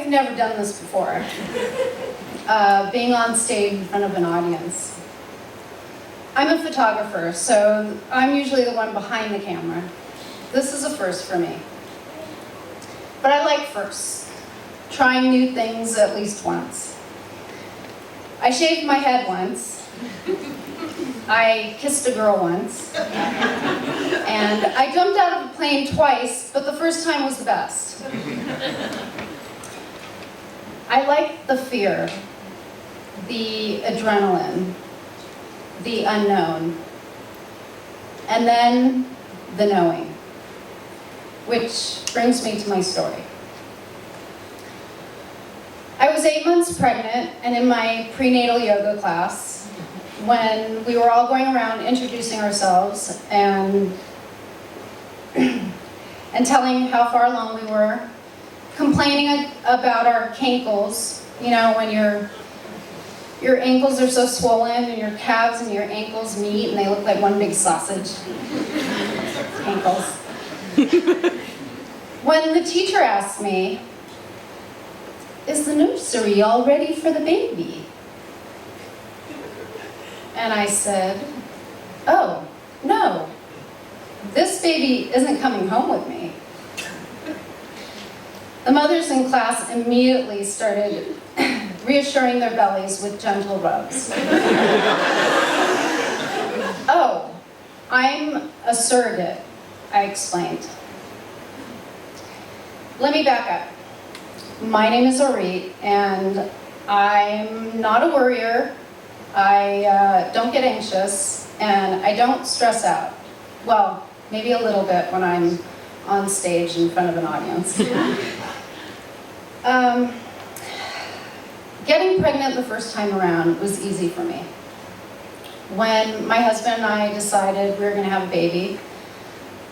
never done this before. Being on stage in front of an audience. I'm a photographer, so I'm usually the one behind the camera. This is a first for me. But I like firsts, trying new things at least once. I shaved my head once. I kissed a girl once. And I jumped out of a plane twice, but the first time was the best. I like the fear, the adrenaline, the unknown, and then the knowing, which brings me to my story. I was 8 months pregnant and in my prenatal yoga class when we were all going around introducing ourselves and telling how far along we were, complaining about our cankles, you know, when your ankles are so swollen and your calves and your ankles meet and they look like one big sausage. Ankles. When the teacher asked me, "Is the nursery all ready for the baby?" And I said, "Oh, no, this baby isn't coming home with me." The mothers in class immediately started reassuring their bellies with gentle rubs. "Oh, I'm a surrogate," I explained. Let me back up. My name is Orit, and I'm not a worrier. I don't get anxious, and I don't stress out. Well, maybe a little bit when I'm on stage in front of an audience. Getting pregnant the first time around was easy for me. When my husband and I decided we were going to have a baby,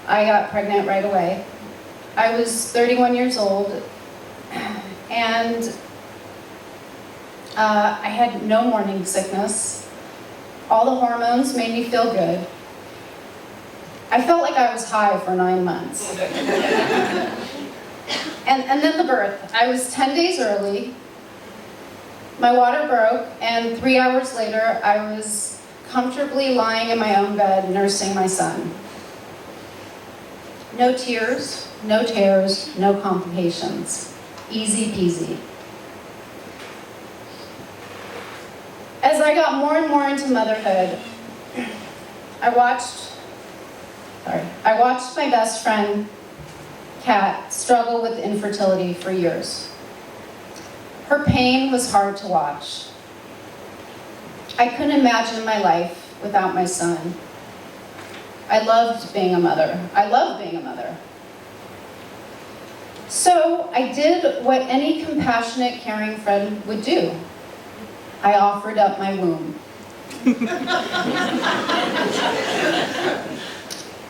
I got pregnant right away. I was 31 years old, and I had no morning sickness. All the hormones made me feel good. I felt like I was high for 9 months. And then the birth. I was 10 days early. My water broke, and 3 hours later, I was comfortably lying in my own bed nursing my son. No tears, no tears, no complications. Easy peasy. As I got more and more into motherhood, I watched my best friend, Kat, struggle with infertility for years. Her pain was hard to watch. I couldn't imagine my life without my son. I loved being a mother. I love being a mother. So I did what any compassionate, caring friend would do. I offered up my womb.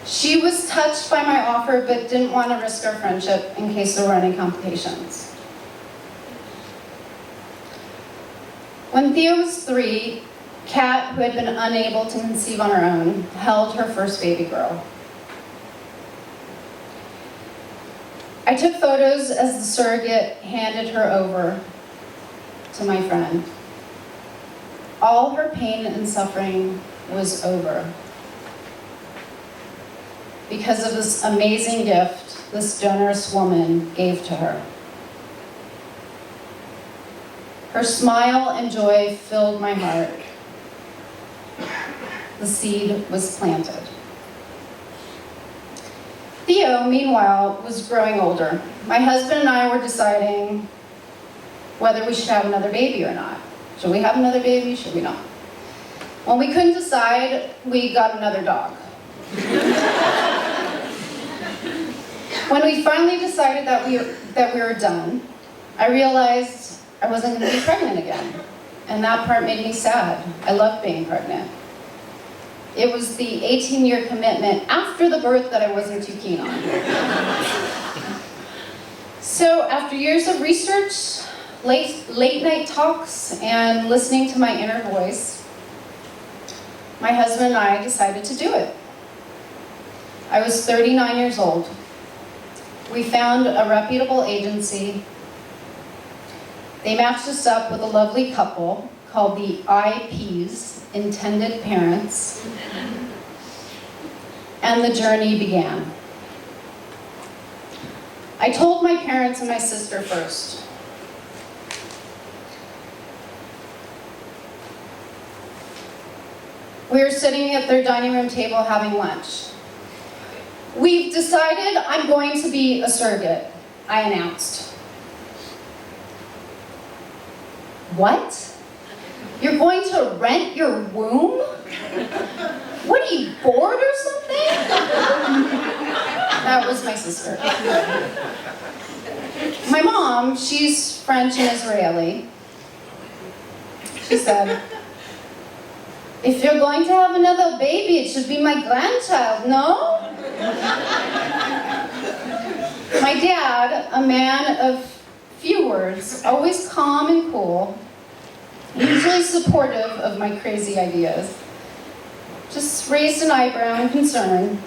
She was touched by my offer, but didn't want to risk our friendship in case there were any complications. When Theo was 3, Kat, who had been unable to conceive on her own, held her first baby girl. I took photos as the surrogate handed her over to my friend. All her pain and suffering was over because of this amazing gift this generous woman gave to her. Her smile and joy filled my heart. The seed was planted. Theo, meanwhile, was growing older. My husband and I were deciding whether we should have another baby or not. Should we have another baby? Should we not? When we couldn't decide, we got another dog. When we finally decided that we were done, I realized I wasn't going to be pregnant again. And that part made me sad. I loved being pregnant. It was the 18-year commitment after the birth that I wasn't too keen on. So after years of research, late night talks, and listening to my inner voice, my husband and I decided to do it. I was 39 years old. We found a reputable agency, They matched us up with a lovely couple called the IPs, intended parents, and the journey began. I told my parents and my sister first. We were sitting at their dining room table having lunch. "We've decided I'm going to be a surrogate," I announced. "What? You're going to rent your womb? What are you, bored or something?" That was my sister. My mom, she's French and Israeli. She said, "If you're going to have another baby, it should be my grandchild, no?" My dad, a man of few words, always calm and cool, usually supportive of my crazy ideas, just raised an eyebrow in concern.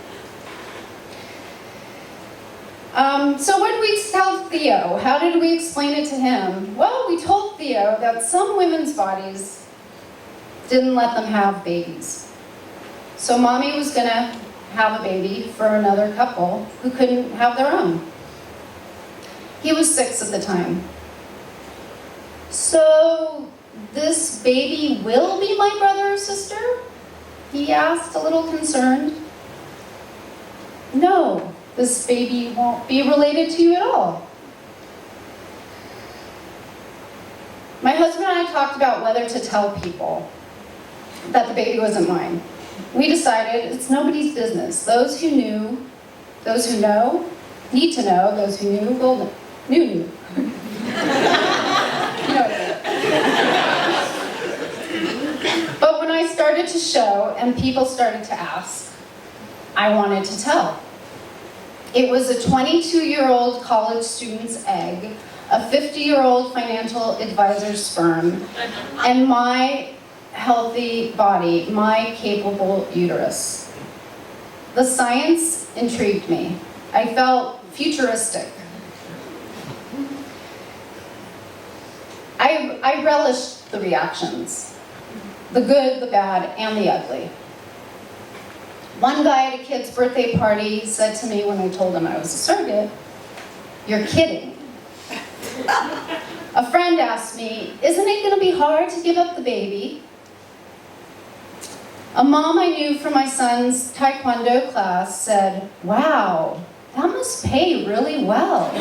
So what did we tell Theo? How did we explain it to him? Well, we told Theo that some women's bodies didn't let them have babies. So mommy was gonna have a baby for another couple who couldn't have their own. He was 6 at the time. "So this baby will be my brother or sister?" he asked, a little concerned. "No, this baby won't be related to you at all." My husband and I talked about whether to tell people that the baby wasn't mine. We decided it's nobody's business. Those who know, need to know. Those who knew, will know. Knew. You know what I mean. But when I started to show and people started to ask, I wanted to tell. It was a 22-year-old college student's egg, a 50-year-old financial advisor's sperm, and my healthy body, my capable uterus. The science intrigued me. I felt futuristic. I relished the reactions, the good, the bad, and the ugly. One guy at a kid's birthday party said to me when I told him I was a surrogate, "You're kidding." A friend asked me, "Isn't it going to be hard to give up the baby?" A mom I knew from my son's Taekwondo class said, "Wow, that must pay really well."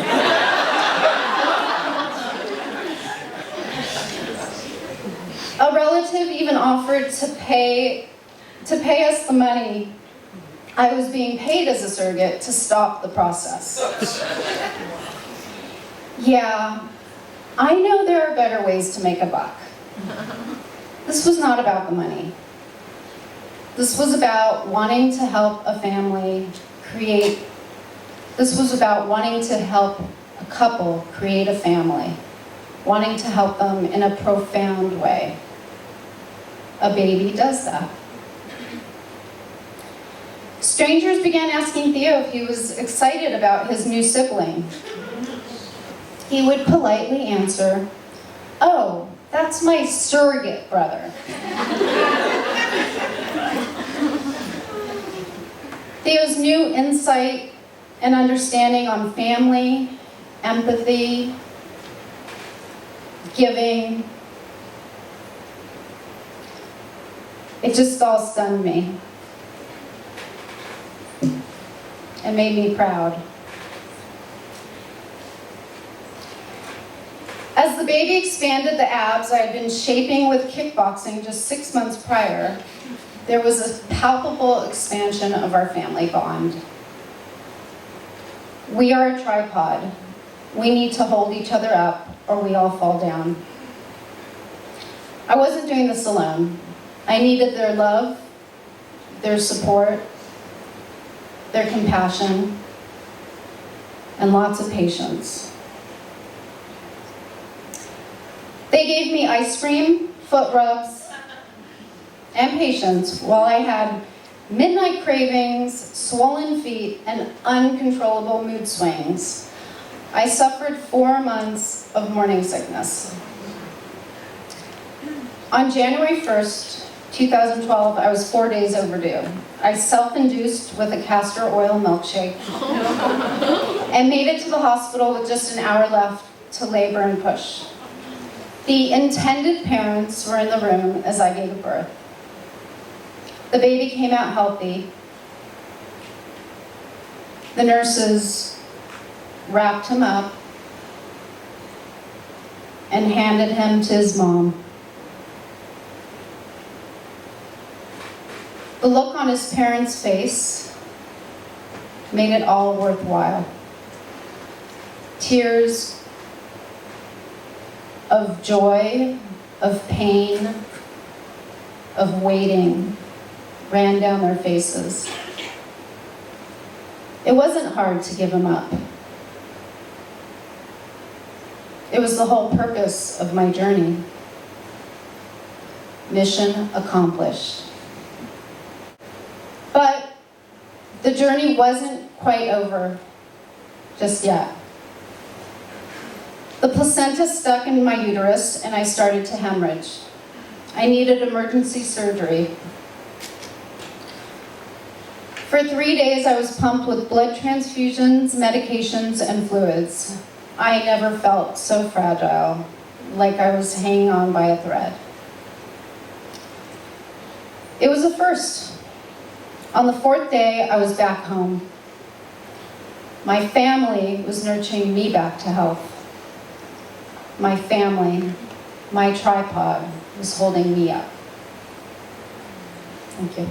A relative even offered to pay us the money I was being paid as a surrogate to stop the process. Yeah, I know there are better ways to make a buck. This was not about the money. This was about wanting to help a family create, this was about wanting to help a couple create a family, wanting to help them in a profound way. A baby does that. Strangers began asking Theo if he was excited about his new sibling. He would politely answer, "Oh, that's my surrogate brother." Theo's new insight and understanding on family, empathy, giving, it just all stunned me. It made me proud. As the baby expanded the abs I had been shaping with kickboxing just 6 months prior, there was a palpable expansion of our family bond. We are a tripod. We need to hold each other up or we all fall down. I wasn't doing this alone. I needed their love, their support, their compassion, and lots of patience. They gave me ice cream, foot rubs, and patience while I had midnight cravings, swollen feet, and uncontrollable mood swings. I suffered 4 months of morning sickness. On January 1st, 2012, I was 4 days overdue. I self-induced with a castor oil milkshake and made it to the hospital with just an hour left to labor and push. The intended parents were in the room as I gave birth. The baby came out healthy. The nurses wrapped him up and handed him to his mom. The look on his parents' face made it all worthwhile. Tears of joy, of pain, of waiting ran down their faces. It wasn't hard to give him up. It was the whole purpose of my journey. Mission accomplished. But the journey wasn't quite over just yet. The placenta stuck in my uterus and I started to hemorrhage. I needed emergency surgery. For 3 days, I was pumped with blood transfusions, medications, and fluids. I never felt so fragile, like I was hanging on by a thread. It was a first. On the 4th day, I was back home. My family was nurturing me back to health. My family, my tripod, was holding me up. Thank you.